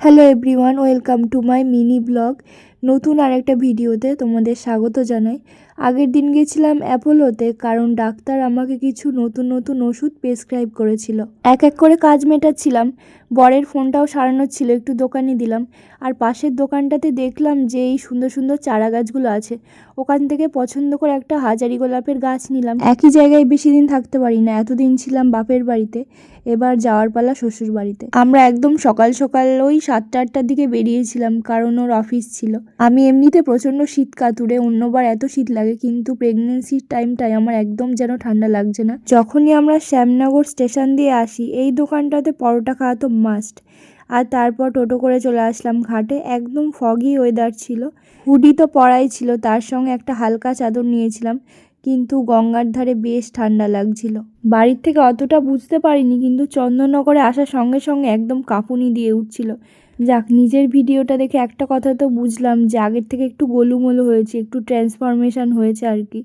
Hello everyone, welcome to my mini blog. নতুন আরেকটা ভিডিওতে তোমাদের স্বাগত জানাই। আগের দিন গেছিলাম অ্যাপোলোতে, কারণ ডাক্তার আমাকে কিছু নতুন নতুন ওষুধ প্রেসক্রাইব করেছিল। এক এক করে কাজ মেটাচ্ছিলাম। বরের ফোনটাও সারানোর ছিল, একটু দোকানে দিলাম। আর পাশের দোকানটাতে দেখলাম যে এই সুন্দর সুন্দর চারা গাছগুলো আছে। ওখান থেকে পছন্দ করে একটা হাজারি গোলাপের গাছ নিলাম। একই জায়গায় বেশি দিন থাকতে পারি না, এতদিন ছিলাম বাপের বাড়িতে, এবার যাওয়ার পালা শ্বশুর বাড়িতে। আমরা একদম সকাল সকাল ওই 7টা-8টার দিকে বেরিয়েছিলাম, কারণ ওর অফিস ছিল। আমি এমনিতে প্রচণ্ড শীত কাতুরে, অন্যবার এত শীত লাগে, কিন্তু প্রেগনেন্সির টাইমটায় আমার একদম যেন ঠান্ডা লাগছে না। যখনই আমরা শ্যামনগর স্টেশন দিয়ে আসি, এই দোকানটাতে পরোটা খাওয়া তো মাস্ট। আর তারপর টোটো করে চলে আসলাম ঘাটে। একদম ফগি ওয়েদার ছিল, হুডি তো পরাই ছিল, তার সঙ্গে একটা হালকা চাদর নিয়েছিলাম, কিন্তু গঙ্গার ধারে বেশ ঠান্ডা লাগছিল। বাড়ির থেকে অতটা বুঝতে পারিনি, কিন্তু চন্দননগরে আসার সঙ্গে সঙ্গে একদম কাঁপুনি দিয়ে উঠছিল। যাক, নিজের ভিডিওটা দেখে একটা কথা তো বুঝলাম যে আগের থেকে একটু গোলুমোলু হয়েছে, একটু ট্রান্সফরমেশন হয়েছে আর কি।